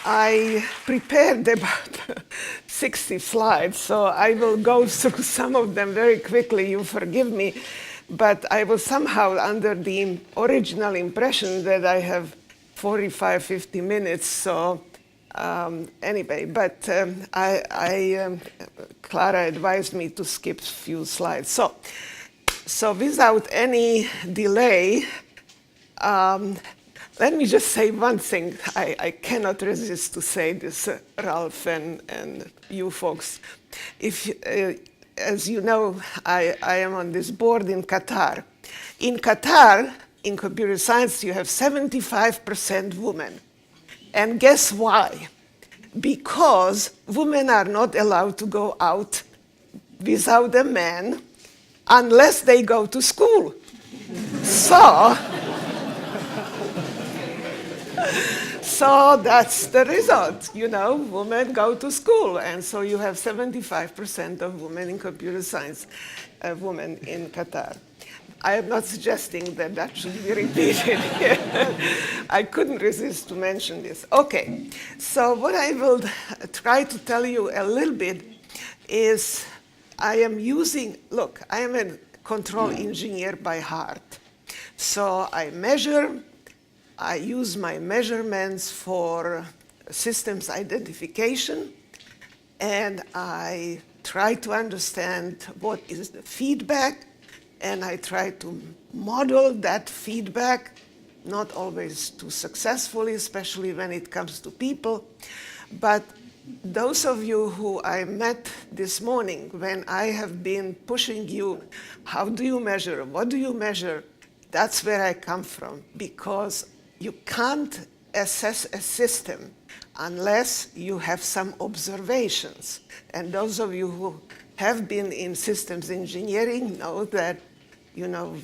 I prepared about 60 slides, so I will go through some of them very quickly. You forgive me, but I was somehow under the original impression that I have 45, 50 minutes. So anyway, but Clara advised me to skip a few slides. So without any delay, let me just say one thing. I cannot resist to say this, Ralph and you folks. As you know, I am on this board in Qatar. In Qatar, in computer science, you have 75% women. And guess why? Because women are not allowed to go out without a man unless they go to school. So that's the result. You know, women go to school, and so you have 75% of women in computer science, women in Qatar. I am not suggesting that that should be repeated here. I couldn't resist to mention this. Okay, so what I will try to tell you a little bit is I am a control engineer by heart. So I use my measurements for systems identification, and I try to understand what is the feedback, and I try to model that feedback, not always too successfully, especially when it comes to people. But those of you who I met this morning, when I have been pushing you, how do you measure, what do you measure, that's where I come from, because you can't assess a system unless you have some observations. And those of you who have been in systems engineering know that, you know,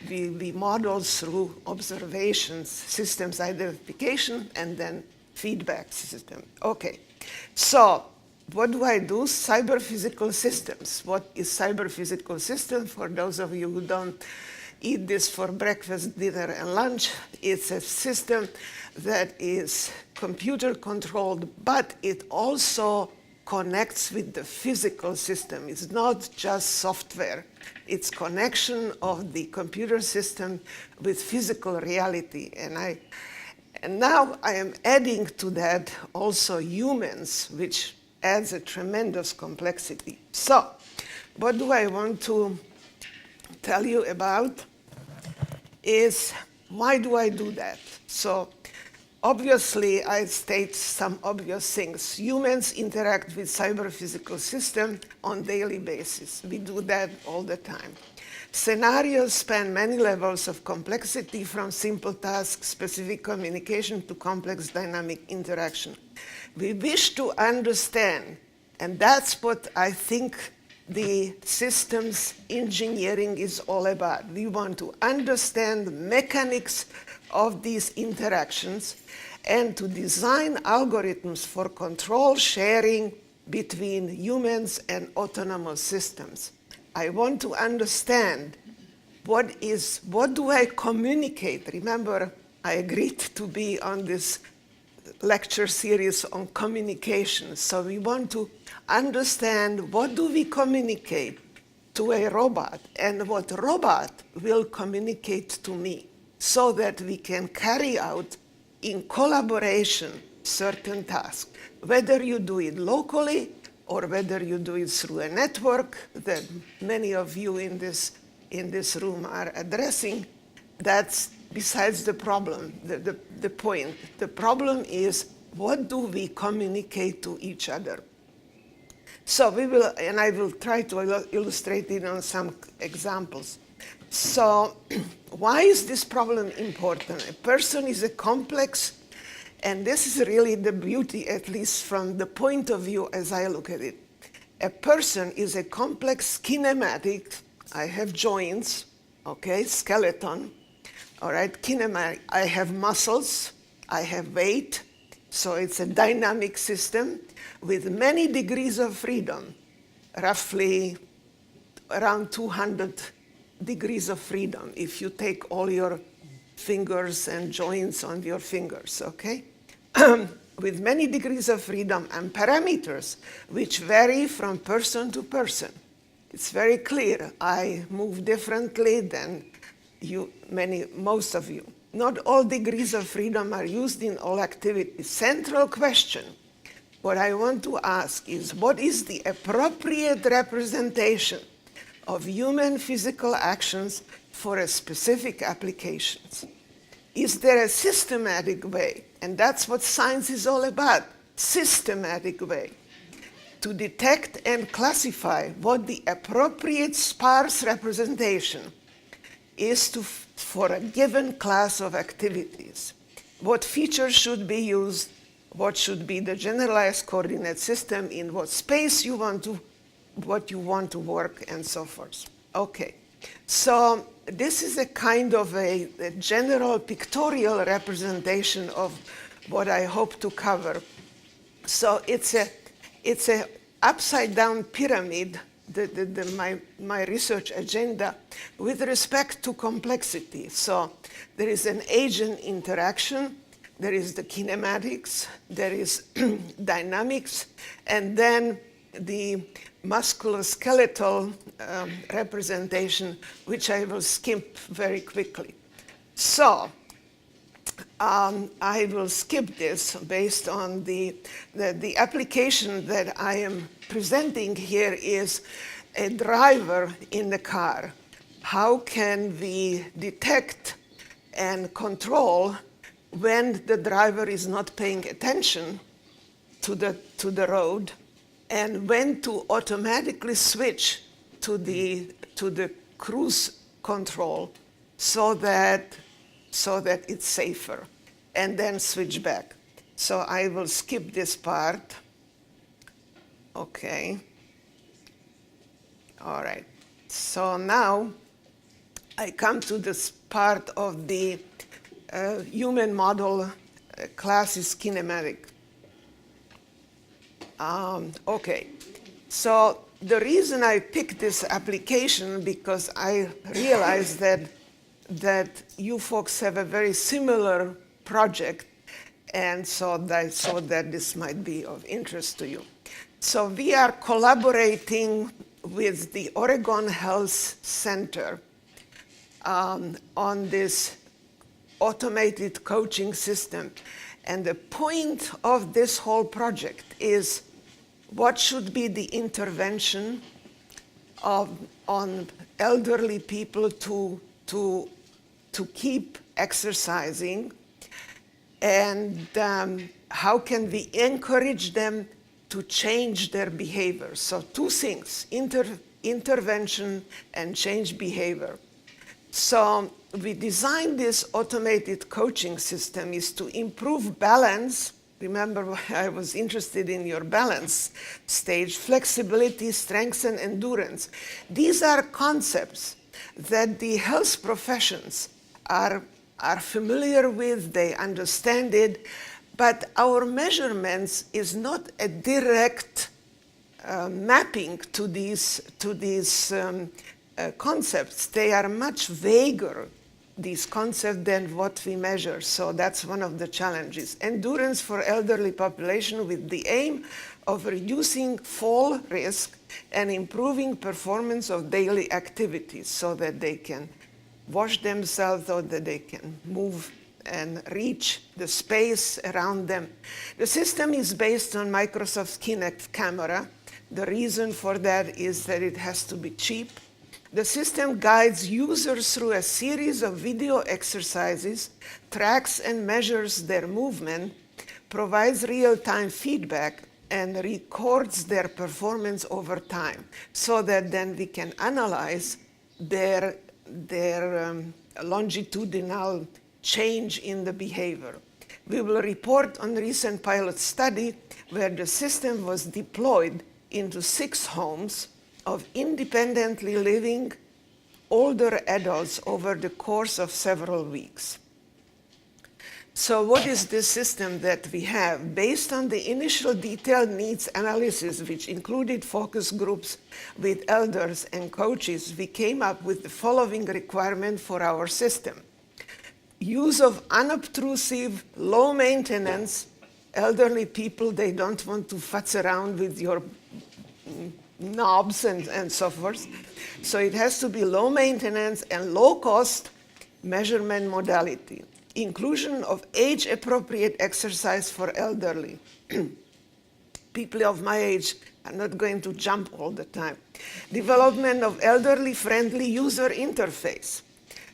we model through observations, systems identification, and then feedback system. Okay, so what do I do? Cyber-physical systems. What is cyber-physical system? For those of you who don't eat this for breakfast, dinner, and lunch, it's a system that is computer controlled, but it also connects with the physical system. It's not just software. It's connection of the computer system with physical reality. And now I am adding to that also humans, which adds a tremendous complexity. So what do I want to tell you about is why do I do that? So obviously, I state some obvious things. Humans interact with cyber-physical systems on a daily basis. We do that all the time. Scenarios span many levels of complexity, from simple tasks, specific communication, to complex dynamic interaction. We wish to understand, and that's what I think the systems engineering is all about. We want to understand the mechanics of these interactions and to design algorithms for control sharing between humans and autonomous systems. I want to understand what do I communicate? Remember, I agreed to be on this lecture series on communication. So we want to understand what do we communicate to a robot and what robot will communicate to me, so that we can carry out in collaboration certain tasks. Whether you do it locally or whether you do it through a network that many of you in this room are addressing, that's besides the problem, the point. The problem is, what do we communicate to each other? So we will, and I will try to illustrate it on some examples. So why is this problem important? A person is a complex, and this is really the beauty, at least from the point of view as I look at it. A person is a complex kinematic. I have joints, okay, skeleton, all right, kinematic. I have muscles, I have weight, so it's a dynamic system with many degrees of freedom, roughly around 200 degrees of freedom if you take all your fingers and joints on your fingers, okay? with many degrees of freedom and parameters which vary from person to person. It's very clear. I move differently than most of you. Not all degrees of freedom are used in all activities. Central question, what I want to ask is, what is the appropriate representation of human physical actions for a specific applications? Is there a systematic way? And that's what science is all about, systematic way, to detect and classify what the appropriate sparse representation is for a given class of activities. What features should be used, what should be the generalized coordinate system, in what space you want to work, and so forth. Okay, so this is a kind of a general pictorial representation of what I hope to cover. So it's a upside down pyramid, my research agenda with respect to complexity. So there is an agent interaction, there is the kinematics, there is dynamics, and then the musculoskeletal representation, which I will skip very quickly. So I will skip this based on the application that I am presenting here is a driver in the car. How can we detect and control when the driver is not paying attention to the road, and when to automatically switch to the cruise control so that it's safer, and then switch back. So I will skip this part. Okay. All right. So now I come to this part of the human model class is kinematic. Okay. So the reason I picked this application, because I realized that you folks have a very similar project, and so I thought that this might be of interest to you. So we are collaborating with the Oregon Health Center on this automated coaching system. And the point of this whole project is what should be the intervention on elderly people to keep exercising, and how can we encourage them to change their behavior. So two things, intervention and change behavior. So we designed this automated coaching system is to improve balance. Remember, I was interested in your balance stage, flexibility, strength, and endurance. These are concepts that the health professions are familiar with, they understand it, but our measurements is not a direct mapping to these concepts. They are much vaguer, these concepts, than what we measure. So that's one of the challenges. Endurance for elderly population with the aim of reducing fall risk and improving performance of daily activities so that they can wash themselves, so that they can move and reach the space around them. The system is based on Microsoft's Kinect camera. The reason for that is that it has to be cheap. The system guides users through a series of video exercises, tracks and measures their movement, provides real-time feedback, and records their performance over time, so that then we can analyze their longitudinal change in the behavior. We will report on recent pilot study where the system was deployed into 6 homes of independently living older adults over the course of several weeks. So what is this system that we have? Based on the initial detailed needs analysis, which included focus groups with elders and coaches, we came up with the following requirement for our system. Use of unobtrusive, low maintenance, elderly people, they don't want to futz around with your knobs and so forth. So it has to be low maintenance and low cost measurement modality. Inclusion of age-appropriate exercise for elderly. People of my age are not going to jump all the time. Development of elderly-friendly user interface.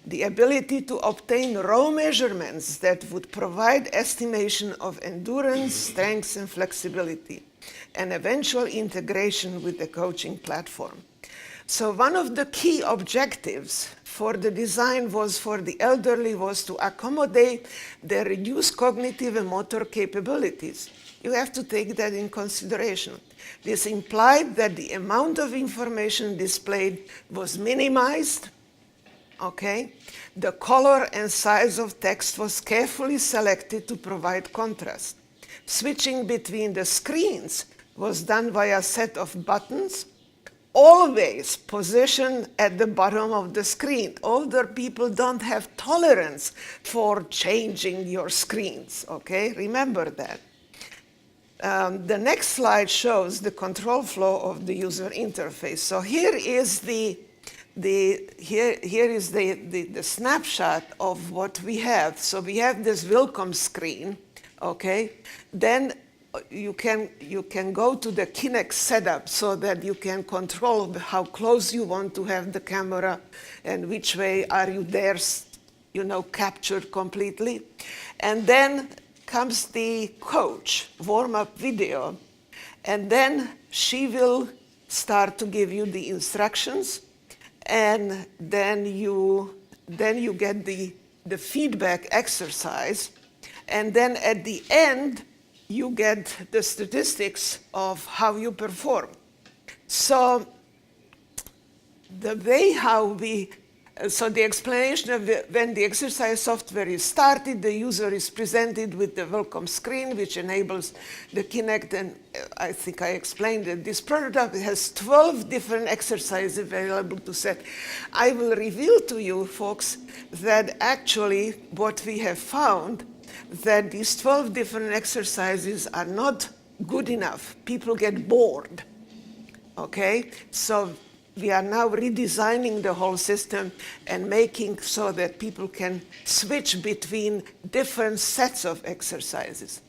The ability to obtain raw measurements that would provide estimation of endurance, strength, and flexibility, and eventual integration with the coaching platform. So one of the key objectives for the design was for the elderly was to accommodate their reduced cognitive and motor capabilities. You have to take that in consideration. This implied that the amount of information displayed was minimized, okay? The color and size of text was carefully selected to provide contrast. Switching between the screens was done via a set of buttons, always positioned at the bottom of the screen. Older people don't have tolerance for changing your screens, okay? Remember that. The next slide shows the control flow of the user interface. So here is the snapshot of what we have. So we have this welcome screen, okay? Then you can go to the Kinect setup so that you can control how close you want to have the camera and which way are you there, captured completely. And then comes the coach warm-up video, and then she will start to give you the instructions, and then you get the feedback exercise, and then at the end you get the statistics of how you perform. So the way so the explanation of when the exercise software is started, the user is presented with the welcome screen, which enables the Kinect, and I think I explained that this prototype has 12 different exercises available to set. I will reveal to you, folks, that actually what we have found, that these 12 different exercises are not good enough. People get bored, okay? So we are now redesigning the whole system and making so that people can switch between different sets of exercises.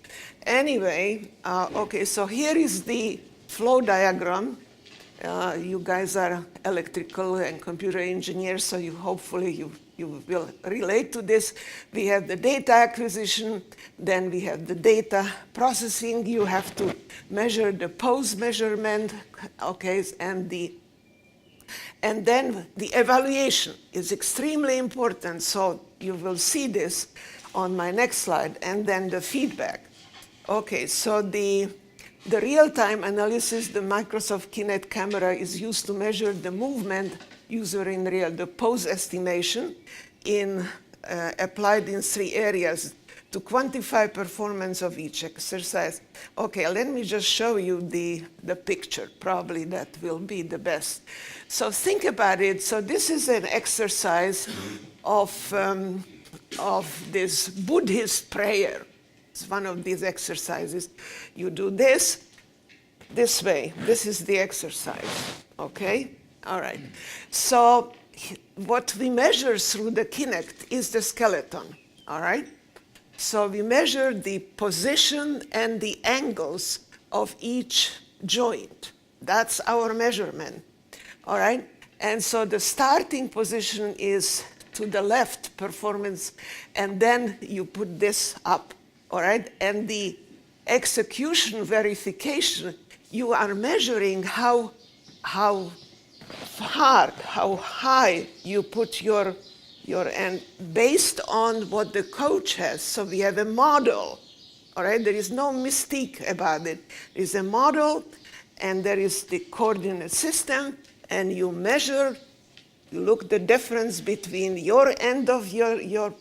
Anyway, okay, so here is the flow diagram. You guys are electrical and computer engineers, so hopefully you will relate to this. We have the data acquisition, then we have the data processing. You have to measure the pose measurement, okay, and then the evaluation is extremely important. So you will see this on my next slide, and then the feedback. Okay, so the real-time analysis, the Microsoft Kinect camera is used to measure the movement the pose estimation applied in 3 areas to quantify performance of each exercise. Okay, let me just show you the picture. Probably that will be the best. So think about it. So this is an exercise of this Buddhist prayer. It's one of these exercises. You do this way. This is the exercise, okay? All right. So what we measure through the Kinect is the skeleton, all right? So we measure the position and the angles of each joint. That's our measurement, all right? And so the starting position is to the left, performance, and then you put this up, all right? And the execution verification, you are measuring how hard, how high you put your and based on what the coach has. So we have a model, all right? There is no mistake about it. There is a model, and there is the coordinate system, and you measure, you look the difference between your end of your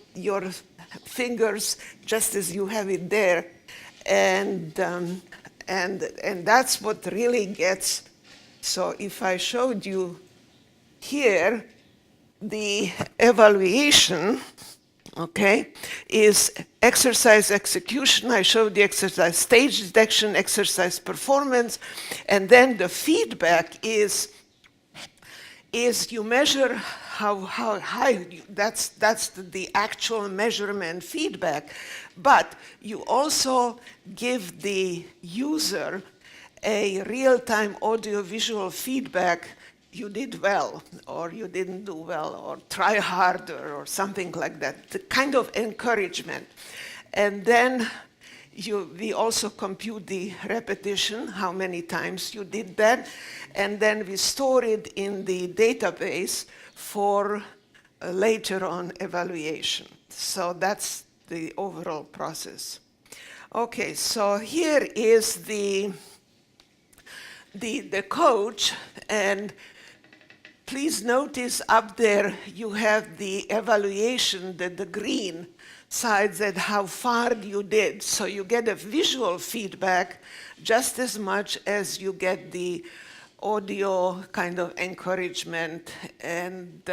fingers, just as you have it there, and that's what really gets. So if I showed you here, the evaluation, okay, is exercise execution, I showed the exercise stage detection, exercise performance, and then the feedback is you measure how high, that's the actual measurement feedback, but you also give the user a real-time audio-visual feedback, you did well, or you didn't do well, or try harder, or something like that, the kind of encouragement. And then we also compute the repetition, how many times you did that, and then we store it in the database for later on evaluation. So that's the overall process. Okay, so here is the coach, and please notice up there you have the evaluation, the green side, that how far you did. So you get a visual feedback just as much as you get the audio kind of encouragement and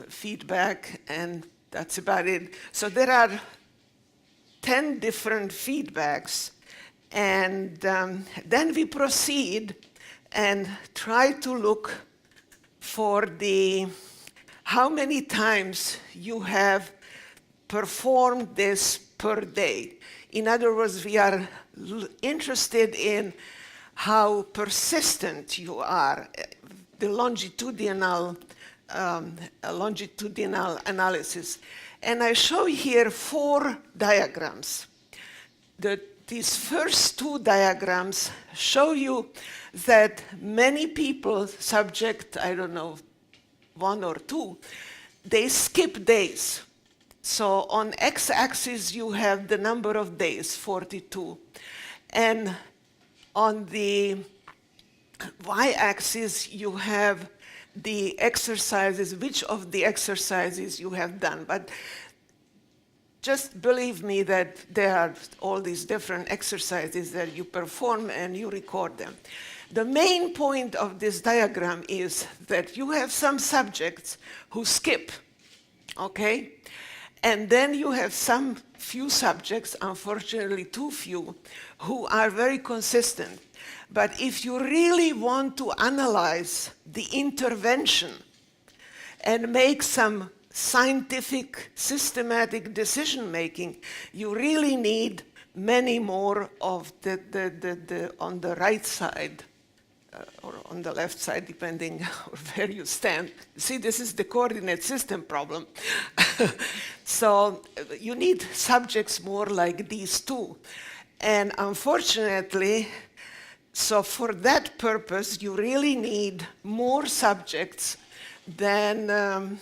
feedback, and that's about it. So there are 10 different feedbacks, and then we proceed and try to look for how many times you have performed this per day. In other words, we are interested in how persistent you are, the longitudinal analysis. And I show here 4 diagrams. These first 2 diagrams show you that many people, subject, I don't know, 1 or 2, they skip days. So on x-axis you have the number of days, 42. And on the y-axis you have the exercises, which of the exercises you have done. But just believe me that there are all these different exercises that you perform and you record them. The main point of this diagram is that you have some subjects who skip, okay? And then you have some few subjects, unfortunately too few, who are very consistent. But if you really want to analyze the intervention and make some scientific, systematic decision making, you really need many more of the on the right side or on the left side, depending on where you stand. See, this is the coordinate system problem. So you need subjects more like these two. And unfortunately, so for that purpose, you really need more subjects than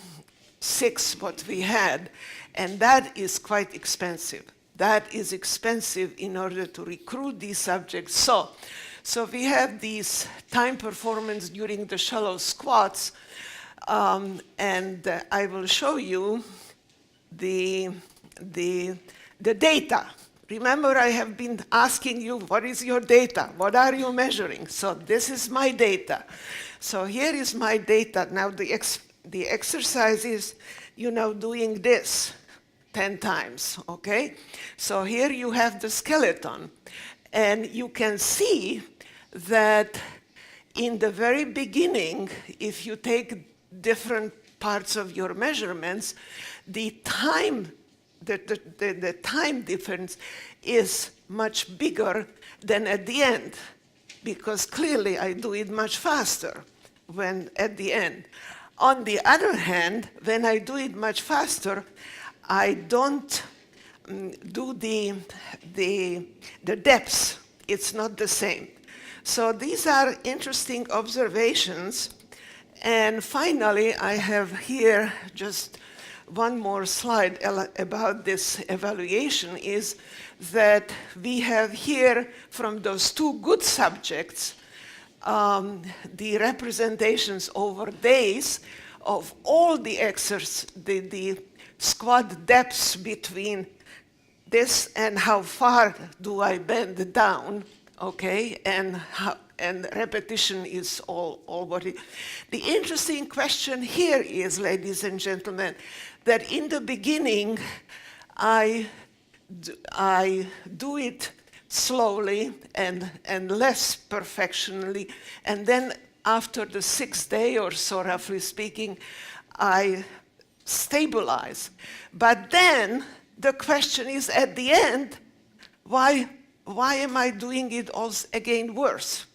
6 what we had, and that is quite expensive. That is expensive in order to recruit these subjects. So we have these time performance during the shallow squats, and I will show you the data. Remember, I have been asking you, what is your data? What are you measuring? So this is my data. So here is my data. Now the exercise is, doing this 10 times, okay? So here you have the skeleton. And you can see that in the very beginning, if you take different parts of your measurements, the time difference is much bigger than at the end, because clearly I do it much faster when at the end. On the other hand, when I do it much faster, I don't do the depths. It's not the same. So these are interesting observations. And finally, I have here just one more slide about this evaluation, is that we have here from those 2 good subjects the representations over days of all the the squat depths between this and how far do I bend down, okay, and repetition is all what it. The interesting question here is, ladies and gentlemen, that in the beginning I do it slowly and less perfectionally, and then after the 6th day or so, roughly speaking, I stabilize. But then the question is at the end, why am I doing it also again worse?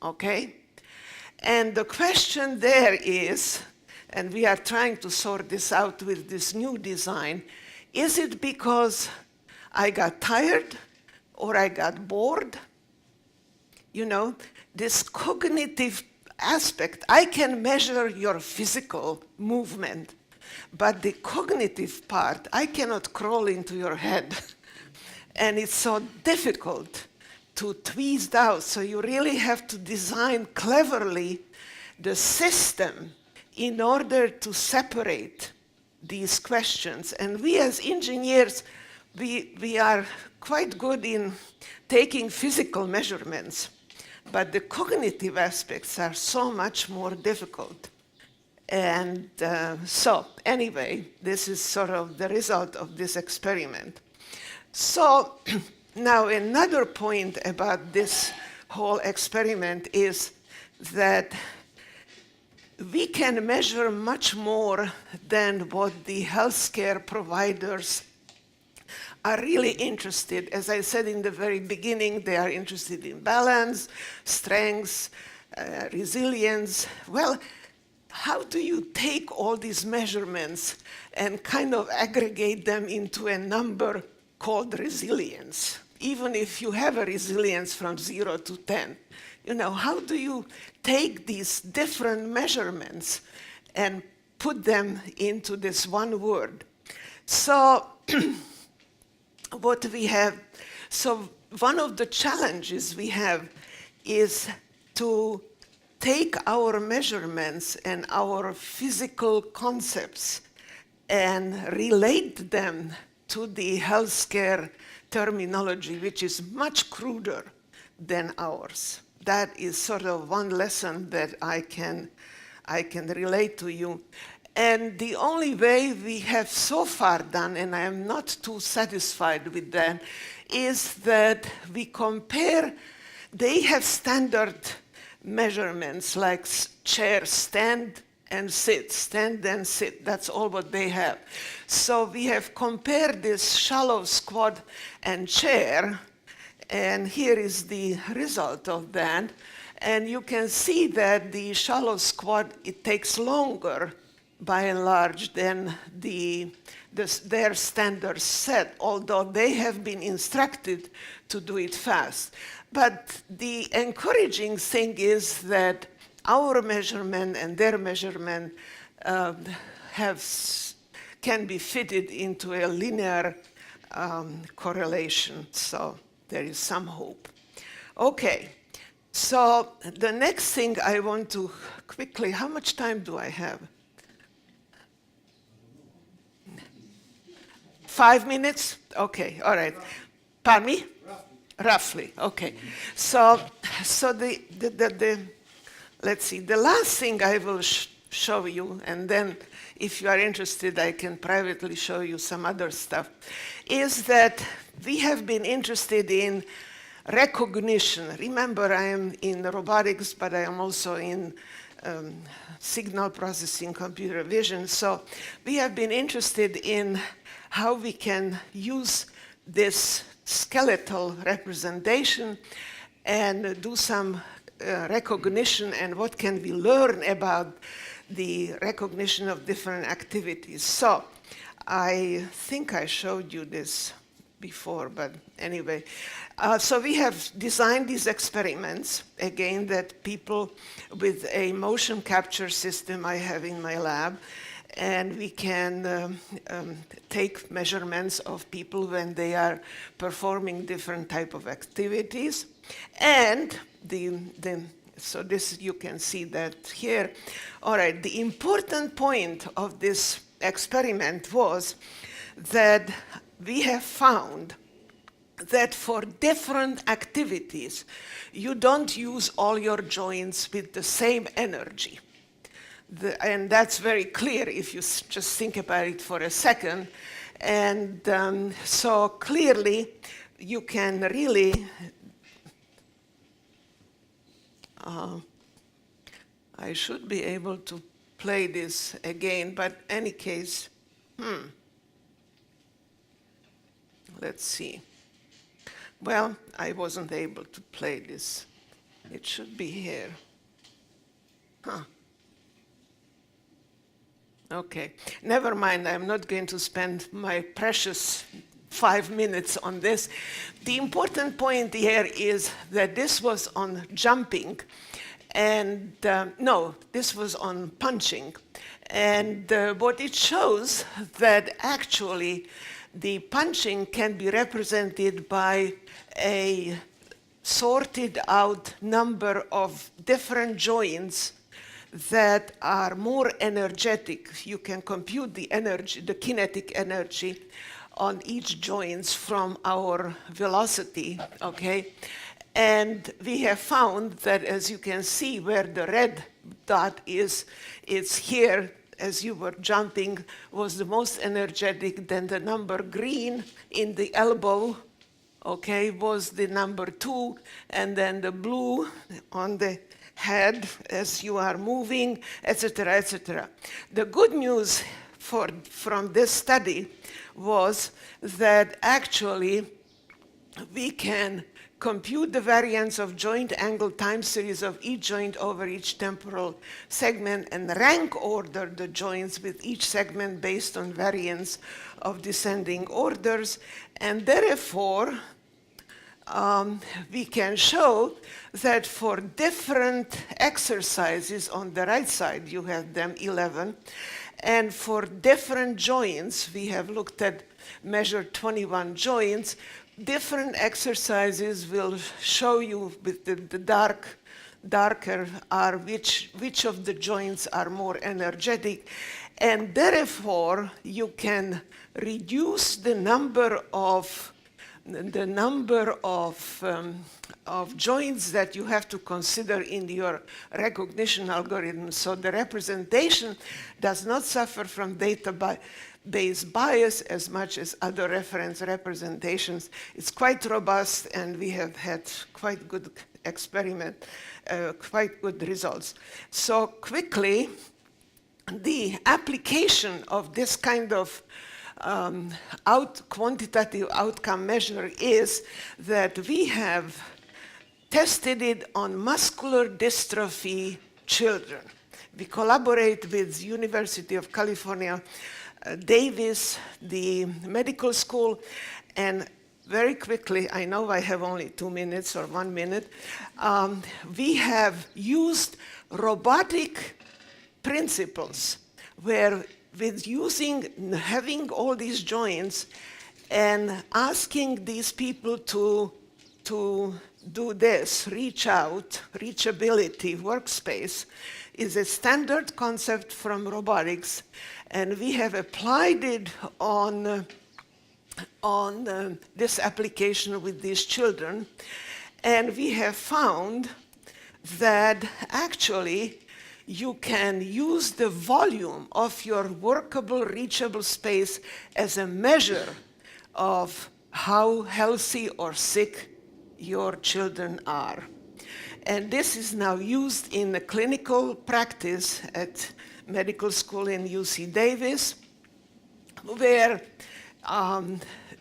Okay? And the question there is, and we are trying to sort this out with this new design, is it because I got tired or I got bored? You know, this cognitive aspect, I can measure your physical movement, but the cognitive part, I cannot crawl into your head. And it's so difficult to twist out, so you really have to design cleverly the system in order to separate these questions. And we as engineers, we are quite good in taking physical measurements, but the cognitive aspects are so much more difficult. And so anyway, this is sort of the result of this experiment. So now another point about this whole experiment is that we can measure much more than what the healthcare providers are really interested. As I said in the very beginning, they are interested in balance, strength, resilience. Well, how do you take all these measurements and kind of aggregate them into a number called resilience? Even if you have a resilience from 0 to 10, you know, how do you take these different measurements and put them into this one word? So what we have, so one of the challenges we have is to take our measurements and our physical concepts and relate them to the healthcare terminology, which is much cruder than ours. That is sort of one lesson that I can relate to you. And the only way we have so far done, and I am not too satisfied with that, is that we compare, they have standard measurements like chair, stand and sit, stand and sit. That's all what they have. So we have compared this shallow squat and chair, and here is the result of that. And you can see that the shallow squat, it takes longer by and large than their standard set, although they have been instructed to do it fast. But the encouraging thing is that our measurement and their measurement can be fitted into a linear correlation, so there is some hope. Okay, so the next thing I want to quickly, how much time do I have? 5 minutes? Okay, all right. Pardon me? Roughly, okay. So let's see, the last thing I will show you, and then if you are interested, I can privately show you some other stuff, is that we have been interested in recognition. Remember, I am in robotics, but I am also in signal processing, computer vision. So we have been interested in how we can use this skeletal representation and do some recognition, and what can we learn about the recognition of different activities. So I think I showed you this before, but anyway. So we have designed these experiments, again, that people with a motion capture system I have in my lab, and we can take measurements of people when they are performing different type of activities. And so this, you can see that here. All right, the important point of this experiment was that we have found that for different activities, you don't use all your joints with the same energy. And that's very clear if you just think about it for a second. And so clearly, you can really, I should be able to play this again, but any case, let's see. Well, I wasn't able to play this. It should be here. Okay, never mind, I'm not going to spend my precious 5 minutes on this. The important point here is that this was on jumping, and no, this was on punching. And what it shows that actually the punching can be represented by a sorted out number of different joints that are more energetic. You can compute the energy, the kinetic energy on each joints from our velocity, okay? And we have found that, as you can see where the red dot is, it's here, as you were jumping, was the most energetic. Then the number green in the elbow, okay, was the number 2, and then the blue on the head as you are moving, etc., etc. The good news from this study was that actually we can compute the variance of joint angle time series of each joint over each temporal segment and rank order the joints with each segment based on variance of descending orders. And therefore, we can show that for different exercises on the right side, you have them 11, and for different joints, we have looked at, measured 21 joints, different exercises will show you with the darker are which of the joints are more energetic, and therefore you can reduce the number of joints that you have to consider in your recognition algorithm. So the representation does not suffer from database bias as much as other reference representations. It's quite robust, and we have had quite good experiment, quite good results. So quickly, the application of this kind of quantitative outcome measure is that we have tested it on muscular dystrophy children. We collaborate with University of California, Davis, the medical school, and very quickly, I know I have only 2 minutes or 1 minute, we have used robotic principles where with having all these joints and asking these people to do this, reach out, reachability, workspace, is a standard concept from robotics, and we have applied it on this application with these children, and we have found that actually you can use the volume of your workable, reachable space as a measure of how healthy or sick your children are. And this is now used in the clinical practice at medical school in UC Davis, where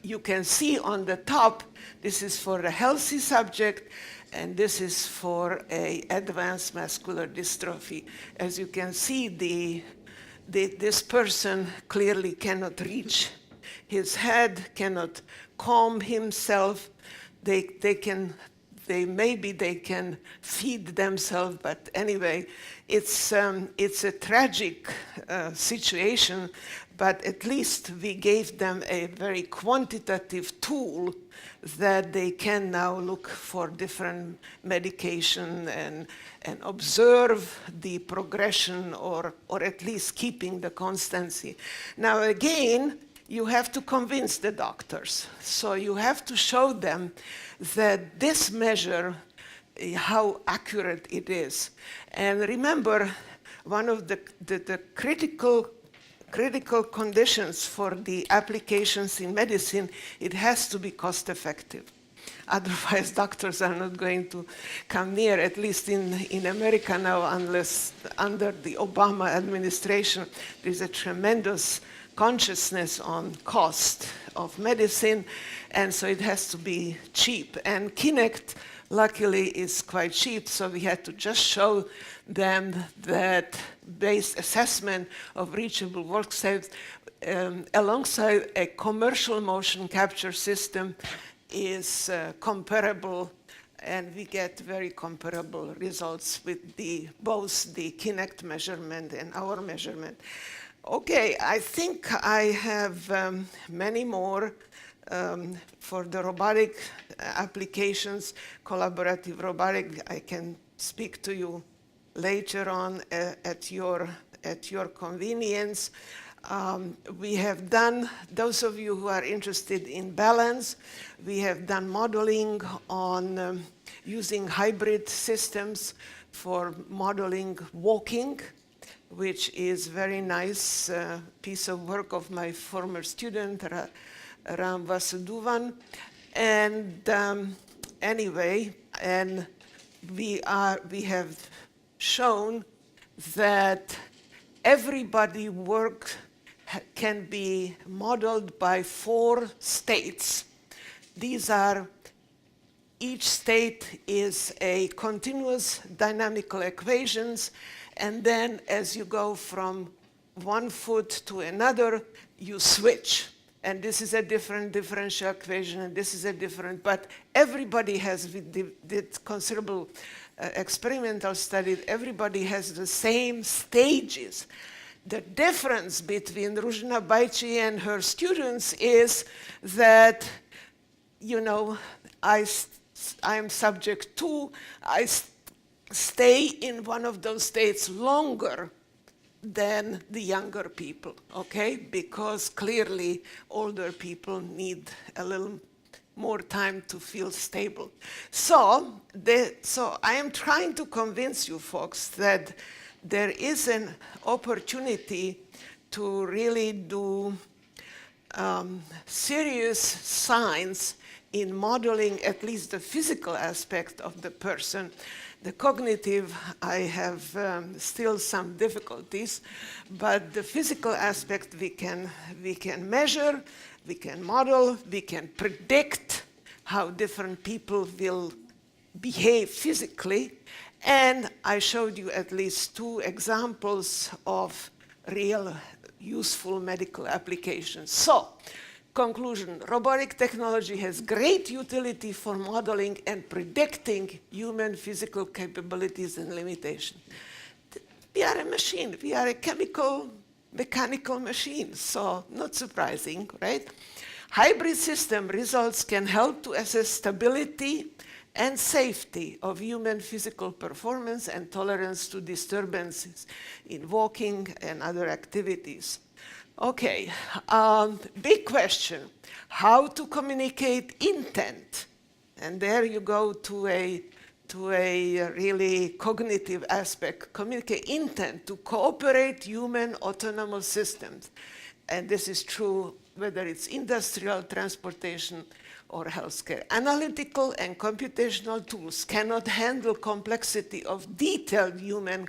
you can see on the top, this is for a healthy subject, and this is for an advanced muscular dystrophy. As you can see, this person clearly cannot reach his head, cannot calm himself. Maybe they can feed themselves, but anyway, it's a tragic situation, but at least we gave them a very quantitative tool that they can now look for different medication and observe the progression or at least keeping the constancy. Now again, you have to convince the doctors. So you have to show them that this measure, how accurate it is. And remember, one of the critical critical conditions for the applications in medicine, it has to be cost effective. Otherwise, doctors are not going to come near, at least in America now, unless under the Obama administration, there's a tremendous consciousness on cost of medicine, and so it has to be cheap. And Kinect, luckily, is quite cheap, so we had to just show them that based assessment of reachable work sites alongside a commercial motion capture system is comparable, and we get very comparable results with both the Kinect measurement and our measurement. Okay, I think I have many more for the robotic applications, collaborative robotic. I can speak to you later on at your convenience. We have done, those of you who are interested in balance, we have done modeling on using hybrid systems for modeling walking, which is very nice piece of work of my former student, Ram Vasudevan. And anyway, and we have shown that everybody work can be modeled by 4 states. These are, each state is a continuous dynamical equations, and then as you go from one foot to another, you switch. And this is a different differential equation, and this is a different, but everybody has, did considerable experimental study, everybody has the same stages. The difference between Ruzena Bajcsy and her students is that, you know, I'm subject to, I stay in one of those states longer than the younger people, okay? Because clearly older people need a little more time to feel stable. So I am trying to convince you folks that there is an opportunity to really do serious science in modeling at least the physical aspect of the person. The cognitive, I have still some difficulties, but the physical aspect we can measure, we can model, we can predict how different people will behave physically. And I showed you at least 2 examples of real useful medical applications. So, conclusion, robotic technology has great utility for modeling and predicting human physical capabilities and limitations. We are a machine, we are a mechanical machine, so not surprising, right? Hybrid system results can help to assess stability and safety of human physical performance and tolerance to disturbances in walking and other activities. Okay, big question, how to communicate intent? And there you go to a really cognitive aspect, communicate intent to cooperate human autonomous systems. And this is true whether it's industrial, transportation, or healthcare. Analytical and computational tools cannot handle complexity of detailed human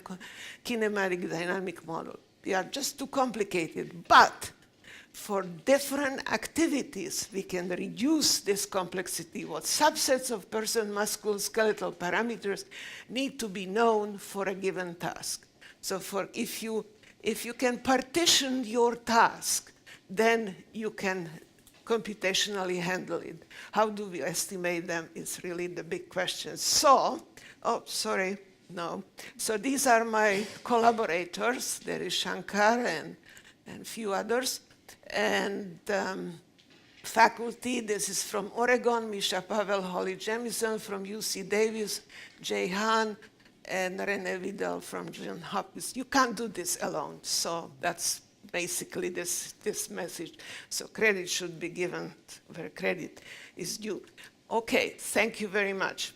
kinematic dynamic model. They are just too complicated, but for different activities, we can reduce this complexity. What subsets of person musculoskeletal parameters need to be known for a given task. So if you can partition your task, then you can computationally handle it. How do we estimate them is really the big question. So, So these are my collaborators. There is Shankar and a few others. And faculty, this is from Oregon, Misha Pavel, Holly Jemison from UC Davis, Jay Han, and René Vidal from Johns Hopkins. You can't do this alone. So that's basically this message. So credit should be given where credit is due. Okay, thank you very much.